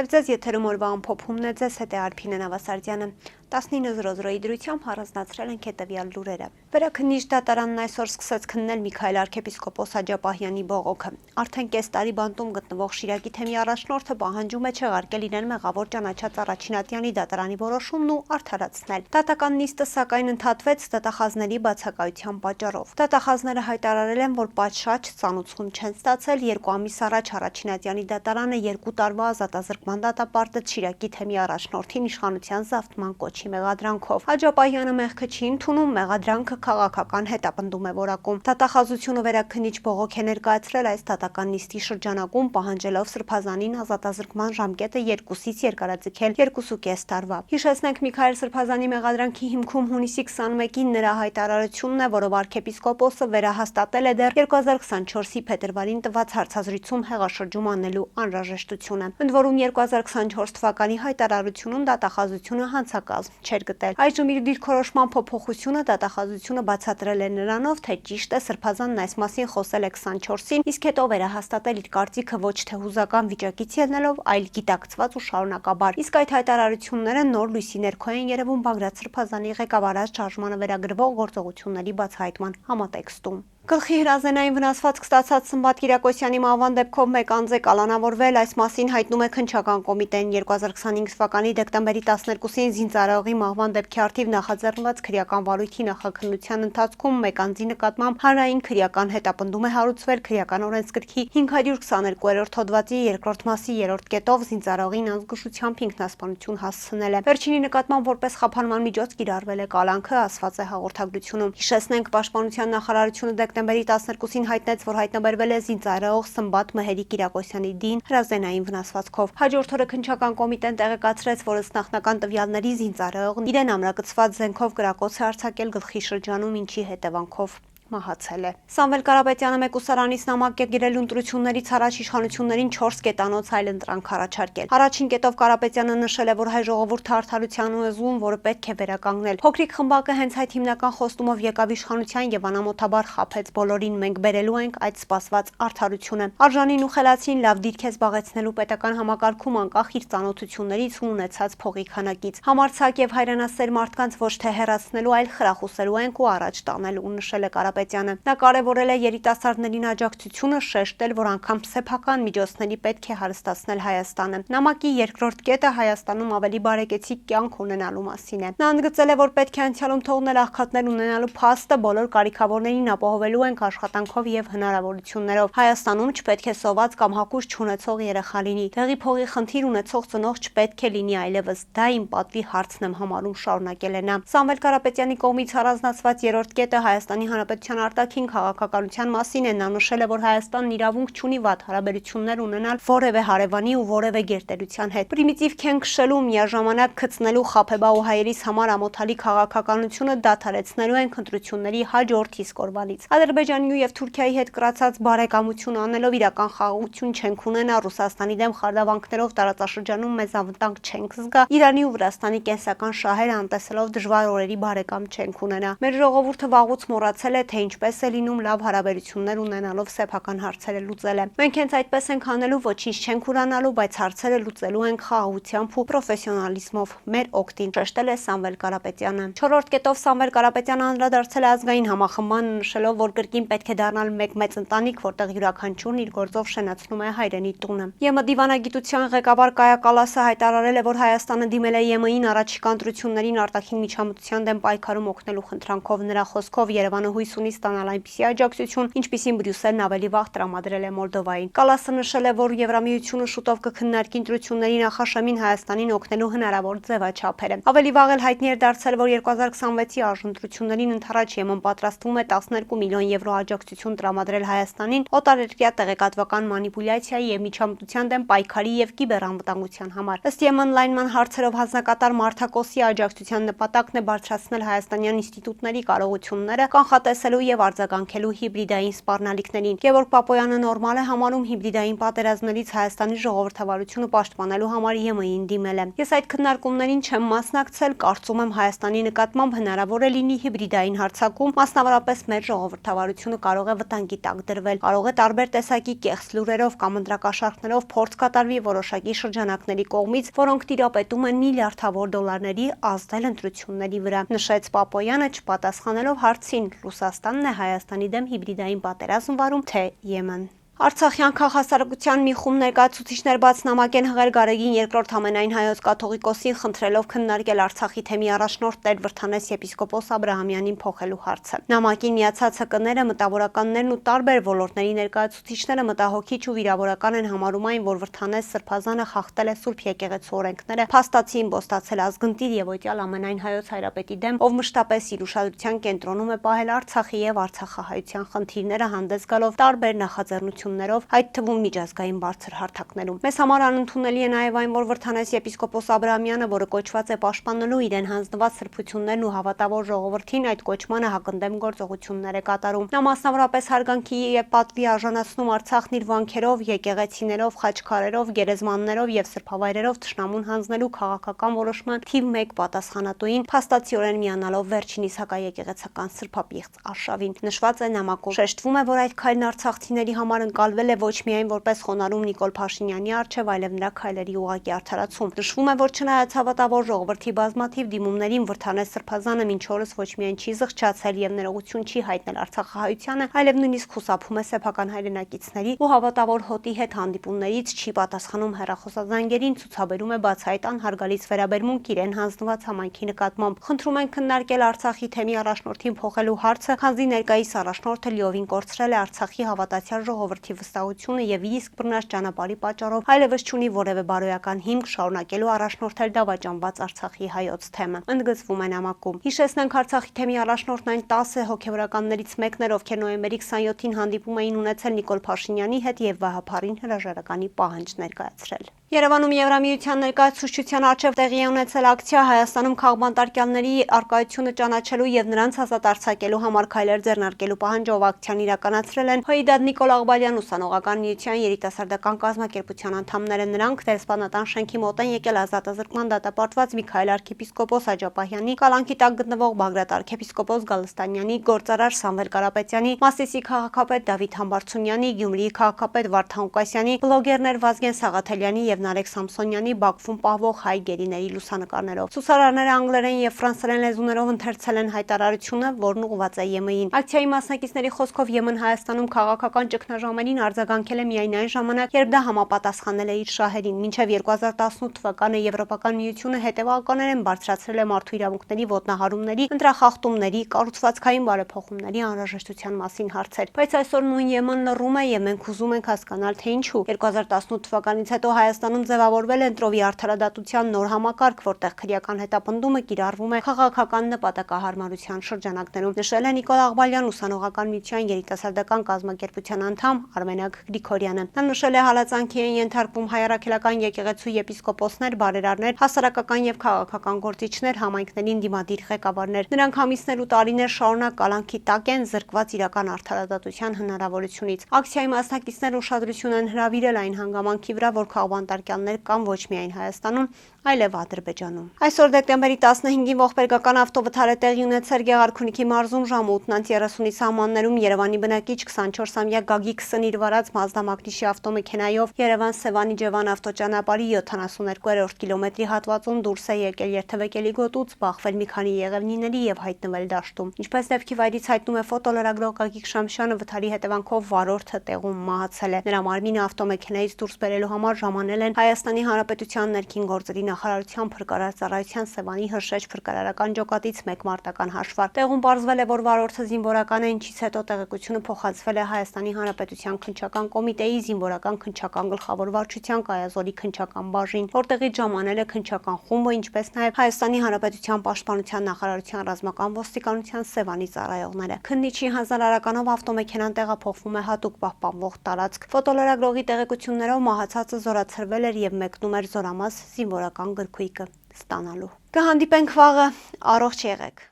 Բարև ձեզ, եթերում օրվա ամփոփումն է, ձեզ հետ է Արփինե Նավասարդյանը։ 19:00-ի դրությամբ առանձնացրել ենք հետևյալ լուրերը։ Վերաքննիչ դատարանն այսօր սկսեց քննել Միքայել arczepiskopos Աջապահյանի բողոքը։ Արդեն կես տարի բանտում գտնվող Շիրակի թեմի առաջնորդը պահանջում է չեղարկել իրեն մեղավոր ճանաչած Առաջինատյանի դատարանի որոշումն ու արդարացնել։ Դատական նիստը սակայն ընդհատվեց դատախազների բացակայության պատճառով։ Դատախազները հայտարարել են, որ պատշաճ ծանուցում չեն ստացել 2 ամիս առաջ Առաջինատյանի դատարանը 2 տարվա ազատազրկման դատապարտեց Շիրակի թեմի առաջնորդին իշխանության զավթման կոչի մեղադրանքով։ Աջապահյանը մեղքը չի ընդունում, մեղադրանքը քաղաքական հետապնդում է որակում։ Դատախազությունը վերաքննիչ բողոք է ներկայացրել այս դատական նիստի շրջանակում, պահանջելով Սրբազանին ազատազրկման ժամկետը 2-ից երկարաձգել 2.5 տարվա։ Հիշեցնենք, Միքայել Սրբազանի մեղադրանքի հիմքում հունիսի 21-ին նրա հայտարարությունն է, որով arczepiskopos-ը վերահաստատել է դեռ 2024-ի փետրվարին տված հարցազրույցում հեղաշրջում անելու անհրաժեշտությունը։ Ընդ որում 2024 թվականի հայտարարությունում դատախազությունը հանցակազմ չէր գտել։ Այժմ իր դիրքորոշման փոփոխությունը դատախազությունը բացատրել է նրանով, թե ճիշտ է Սրբազանն այս մասին խոսել է 24-ին, իսկ հետո վերահաստատել իր կարծիքը ոչ թե հուզական վիճակից ելնելով, այլ գիտակցված ու շարունակաբար։ Իսկ այդ հայտարարությունները նոր լույսի ներքո են երևում Բագրատ Սրբազանի ղեկավարած շարժմանը վերագրվող գործողությունների բացահայտման համատեքստում։ Գլխի հրազենային վնասվածք ստացած Սմբատ Կիրակոսյանի մահվան դեպքով մեկ անձ է կալանավորվել, այս մասին հայտնում է քննչական կոմիտեն։ 2025 թվականի դեկտեմբերի 12-ին Զինծառայողի մահվան դեպքի առթիվ նախաձեռնված քրեական վարույթի նախաքննության ընթացքում մեկ անձի նկատմամբ հանրային քրեական հետապնդում է հարուցվել քրեական օրենսգրքի 522-րդ հոդվածի 2-րդ մասի 3-րդ կետով Զինծառայողին անզգուշությամբ ինքնասպանություն հասցնել է։ Վերջինի նկատմամբ որպես խափանման միջոց կիրառվել է կալանքը, ասված է հաղորդագրությունում։ Հիշեցնենք, Պաշտպանության նախարարությունը դեկտեմբերի 12-ին հայտնեց, որ հայտնաբերվել է զինծառայող Սմբատ Մեհերի Կիրակոսյանի դին հրազենային վնասվածքով։ Հաջորդ օրը քննչական կոմիտեն տեղեկացրեց, որ ըստ նախնական տվյալների զինծառայողն իրեն ամրակցված զենքով կրակոց է արձակել գլխի շրջանում, ինչի հետևանքով մահացել է։ Սամվել Կարապետյանը մեկուսարանից նամակ է գրել ընտրություններից առաջ իշխանություններին 4 կետանոց այլընտրանք առաջարկել։ Առաջին կետով Կարապետյանը նշել է, որ հայ ժողովուրդը արդարության ուզում, որը պետք է վերականգնել։ Փոքրիկ խմբակը հենց այդ հիմնական խոստումով եկավ իշխանության եւ անամոթաբար խաբեց բոլորին, մենք բերելու ենք այդ սպասված արդարությունը։ Արժանին ու խելացին լավ դիրք է զբաղեցնելու պետական համակարգում անկախ իր ծանոթություններից ու ունեցած փողի քանակից։ Համարձակ եւ հայրենասեր մարդկանց ոչ թե հեռացնելու, այլ խրախուսելու ենք ու առաջ տանելու, նշել է Կարապետյանը։ Նա կարևորել է երիտասարդներին աջակցությունը, շեշտել, որ անգամ սեփական միջոցների պետք է հարստացնել Հայաստանը։ Նամակի երկրորդ կետը Հայաստանում ավելի բարեկեցիկ կյանք ունենալու մասին է։ Նա ընդգծել է, որ պետք է անցյալում թողնել աղքատներ ունենալու փաստը, բոլոր կարիքավորներին ապահովելու ենք աշխատանքով եւ հնարավորություններով։ Հայաստանում չպետք է սոված կամ հագուստ չունեցող երեխա լինի։ Տեղի փողի խնդիր ունեցող ծնող չպետք է լինի այլևս։ Դա իմ պատվի հարցն եմ համարում, շարունակել է նա։ Սամվել Կարապետյանի կողմից առանձնացված երրորդ կետը Հայաստանի Հանրապետության արտաքին քաղաքականության մասին է։ Նա նշել է, որ Հայաստանն իրավունք չունի վատ հարաբերություններ ունենալ որևէ հարևանի ու որևէ գերտերության հետ։ Պրիմիտիվ քեն քշելու, միաժամանակ գցնելու խաբեբա ու հայերիս համար ամոթալի քաղաքականությունը դադարեցնելու են ընտրությունների հաջորդ իսկ օրվանից։ Ադրբեջանի ու եւ Թուրքիայի հետ կրացած բարեկամություն անելով իրական խաղաղություն չենք ունենա, Ռուսաստանի դեմ խարդավանքներով տարածաշրջանում մեզ անվտանգ չենք զգա, Իրանի ու Վրաստանի կենսական շահերը անտեսելով դժվար օրերի բարեկամ չենք ունենա։ Մեր ժողովուրդը վաղուց մոռացել է, թե ինչպես է լինում լավ հարաբերություններ ունենալով սեփական հարցերը լուծել է։ Մենք հենց այդպես ենք անելու, ոչինչ չենք ուրանալու, բայց հարցերը լուծելու ենք խաղաղությամբ ու պրոֆեսիոնալիզմով, մեր օգտին, շեշտել է Սամվել Կարապետյանը։ Չորրորդ կետով Սամվել Կարապետյանը անդրադարձել է ազգային համախմբմանը, նշելով, որ կրկին պետք է դառնալ մեկ մեծ ընտանիք, որտեղ յուրաքանչյուրն իր գործով շենացնում է հայրենի տունը։ ԵՄ դիվանագիտության ղեկավար Կայա Կալասը հայտարարել է, որ Հայաստանը դիմել է ԵՄ-ին առաջիկա ընտրություններին արտաքին միջամտության դեմ պայքարում օգնելու խնդրանքով։ Նրա խոսքով Երևանը հույս ունի ստանալ այնպիսի աջակցություն, ինչպիսին Բրյուսելն ավելի վաղ տրամադրել է Մոլդովային։ Կալասը նշել է, որ Եվրամիությունը շուտով կքննարկի ընտրությունների նախաշեմին Հայաստանին օգնելու հնարավոր ձևաչափերը։ Ավելի վաղ էլ հայտնի էր դարձել, որ 2026-ի արժանտրություններին ընդառաջ ԵՄ-ն պատրաստվում է 12 միլիոն եվրո աջակցություն տրամադրել Հայաստանին օտարերկրյա տեղեկատվական մանիպուլյացիայի եւ միջամտության դեմ պայքարի եւ կիբերանվտանգության համար։ Ըստ ԵՄ օնլայնման հարցերով հանձնակատար Մարթա Կոսի աջակցության նպատակն է բարձրացնել հայաստանյան ինստիտուտների կարողությունները, կանխատեսել բացելու եւ արձագանքելու հիբրիդային սպառնալիքներին։ Գևորգ Պապոյանը նորմալ է համարում հիբրիդային պատերազմներից Հայաստանի ժողովրդավարությունը պաշտպանելու համար ԵՄ-ին դիմել է։ Ես այդ քննարկումներին չեմ մասնակցել, կարծում եմ Հայաստանի նկատմամբ հնարավոր է լինի հիբրիդային հարձակում, մասնավորապես մեր ժողովրդավարությունը կարող է վտանգի տակ դրվել, կարող է տարբեր տեսակի կեղծ լուրերով կամ ընտրակաշառքներով փորձ կատարվի որոշակի շրջանակների կողմից, որոնք տիրապետում են միլիարդավոր դոլարների ազդել ընտրությունների վրա, նշեց Պապոյանը, չպատասխանելով հարցին՝ Ռուսաստանն է Հայաստանի դեմ հիբրիդային պատերազմ վարում, թե ԵՄ-ն։ Արցախյան քաղաքասարակության մի խումբ ներկայացուցիչներ բաց նամակ են հղել Գարեգին II ամենայն հայոց կաթողիկոսին, խնդրելով քննարկել Արցախի թեմի առաջնորդ Տեր Վրթանես եպիսկոպոս Աբրահամյանին փոխելու հարցը։ Նամակին միացած ՀԿ-ները, մտավորականներն ու տարբեր ոլորտների ներկայացուցիչները մտահոգիչ ու վիրավորական են համարում այն, որ Վրթանես Սրբազանը խախտել է Սուրբ եկեղեցու օրենքները, փաստացին ոստացել ազգընտիր եւ օտյալ ամենայն հայոց հայրապետի դեմ, ով մշտապես իր ուշադրության կենտրոնում է պահել Արցախի եւ արցախահայության խնդիրները, հանդես գալով տարբեր նախաձեռնություններով, այդ թվում միջազգային բարձր հարթակներում։ Մեզ համար անընդունելի է նաև այն, որ Վրթանես եպիսկոպոս Աբրահամյանը, որը կոչված է պաշտպանելու իրեն հանձնված սրբություններն ու հավատավոր ժողովրդին, այդ կոչմանը հակընդդեմ գործողություններ է կատարում։ Նա մասնավորապես հարգանքի եւ պատվի արժանացնում Արցախն իր վանքերով, եկեղեցիներով, խաչքարերով, գերեզմաններով եւ սրբավայրերով թշնամուն հանձնելու քաղաքական որոշման թիվ 1 պատասխանատուին, փաստացիորեն միանալով վերջինիս հակաեկեղեցական սրբապիղծ արշավին։ Նշված է նամակում։ Շեշտվում է, որ այդ քայլն արցախցիների համար ընկալվել է ոչ միայն որպես խոնարհում Նիկոլ Փաշինյանի առջև, այլև նրա քայլերի ուղղակի արդարացում։ Նշվում է, որ չնայած հավատավոր ժողովրդի բազմաթիվ դիմումներին, Վրթանես Սրբազանը մինչ օրս ոչ միայն չի զղջացել եւ ներողություն չի հայտնել արցախահայությանը, այլև նույնիսկ խուսափում է սեփական հայրենակիցների ու հավատավոր հոտի հետ հանդիպումներից, չի պատասխանում հեռախոսազանգերին, ցուցաբերում է բացահայտ անհարգալից վերաբերմունք իրեն հանձնված համայնքի նկատմամբ։ Խնդրում են քննարկել Արցախի թեմի առաջնորդին փոխելու հարցը, քանզի ներկայիս առաջնորդը լիովին կորցրել է Արցախի հավատացյալ ժողովրդի վստահությունը եւ իր իսկ բռնած ճանապարհի պատճառով այլևս չունի որևէ բարոյական հիմք շարունակելու առաջնորդել դավաճանված Արցախի հայոց թեմը։ Ընդգծվում է նամակում։ Հիշեցնենք, Արցախի թեմի առաջնորդն այն 10 հոգեվորականներից մեկն էր, ովքեր նոյեմբերի 27-ին հանդիպում էին ունեցել Նիկոլ Փաշինյանի հետ եւ Վահապարին հրաժարականի պահանջ ներկայացրել։ Երևանում Եվրամիության ներկայացուցչության առջև տեղի է ունեցել ակցիա Հայաստանում քաղբանտարկյալների առկայությունը ճանաչելու եւ նրանց ազատ արձակելու համար քայլեր ձեռնարկելու պահանջով ակցիան իրականացրել են Հույդադ Նիկոլ Աղբալյան ուսանողական միության երիտասարդական կազմակերպության անդամները։ Նրանք դեսպանատան շենքի մոտ են եկել ազատազրկման դատապարտված Միքայել arczepiskopos Աջապահյանի, Կալանքի տակ գտնվող Բագրատ arczepiskopos Գալստանյանի, գործարար Սամվել Կարապետյանի, Մասիսի քաղաքապետ Դավիթ Համբարձումյանի, Գյումրիի քաղաքապետ Վարդան Ղուկասյանի, բլոգերներ Վազգեն Սաղաթելյանի եւ Նարեկ Սամսոնյանի Բաքվում պահվող հայ գերիների լուսանկարներով։ Ցուցարարները անգլերեն եւ ֆրանսերեն լեզուներով ընթերցել են հայտարարությունը, որն ուղղված է ԵՄ-ին։ Ակցիայի մասնակիցների խոսքով ԵՄ-ն Հայաստանում քաղաքական ճգնաժամերին արձագանքել է միայն այն ժամանակ, երբ դա համապատասխանել է իր շահերին։ Մինչև 2018 թվականը Եվրոպական միությունը հետևականորեն բարձրացրել է մարդու իրավունքների ոտնահարումների, ընտրախախտումների, կառուցվածքային բարեփոխումների անհրաժեշտության մասին հարցեր։ Բայց այսօր նույն ԵՄ-ն լռում է եւ մենք ուզում ենք հասկանալ, թե ինչու։ 2018 թվականից հետո Հայաստանում ձևավորվել է ընտրովի արդարադատության նոր համակարգ, որտեղ քրեական հետապնդումը կիրառվում է քաղաքական նպատակահարմարության շրջանակներում, նշել է Նիկոլ Աղբալյան ուսանողական միության երիտասարդական կազմակերպության անդամ Արմենակ Գրիգորյանը։ Նա նշել է հալածանքի են ենթարկվում հայ առաքելական եկեղեցու եպիսկոպոսներ, բարերարներ, հասարակական եւ քաղաքական գործիչներ, համայնքներին դիմադիր ղեկավարներ։ Նրանք ամիսներ ու տարիներ շարունակ կալանքի տակ են, զրկված իրական արդարադատության հնարավորությունից։ Ակցիայի մասնակիցները ուշադրություն են հրավիրել այն հանգամանքի վրա, որ քաղբանտարկյալներ կան ոչ միայն Հայաստանում, այլև Ադրբեջանում։ Այսօր դեկտեմբերի 15-ին ողբերգական ավտովթար է տեղի ունեցել Գեղարքունիքի մարզում ժամը 8:30-ի սահմաններում Երևանի բնակիչ 24-ամյա Գագիկ Սն իր վարած Մազդա Մակնիշի ավտոմեքենայով Երևան-Սևանի-Ջևան ավտոճանապարհի 72-րդ կիլոմետրի հատվածում դուրս է եկել երթևեկելի գոտուց, բախվել մի քանի եղևնիների եւ հայտնվել դաշտում։ Ինչպես դեպքի վայրից հայտնում է ֆոտոլրագրող Գագիկ Շամշյանը, վթարի հետևանքով վարորդը տեղում մահացել է։ Նրա մարմինը ավտոմեքենայից դուրս բերելու համար ժամանել են Հայաստանի Հանրապետության ներքին գործերի նախարարության փրկարար ծառայության Սևանի Հրշեջ փրկարարական ջոկատից 1 մարտական հաշվառ։ Տեղում պարզվել է, որ վարորդը զինվորական է, ինչից հետո տեղեկությունը փոխանցվել է Հայաստանի Հանրապետության քննչական կոմիտեի զինվորական քննչական գլխավոր վարչության Կայազորի քննչական բաժին, որտեղից ժամանել է քննչական խումբը, ինչպես նաև Հայաստանի Հանրապետության պաշտպանության նախարարության ռազմական ոստիկանության Սևանի ծառայողները։ Քննիչի հանձնարարականով ավտոմեքենան տեղափոխվում է հատուկ պահպանվող տարածք։ Ֆոտոլրագրողի տեղեկություններով մահացածը զորացրվել էր եւ մեկնում էր զորամաս զինվորական գրքույկը ստանալու։ Կհանդիպենք վաղը, առողջ եղեք։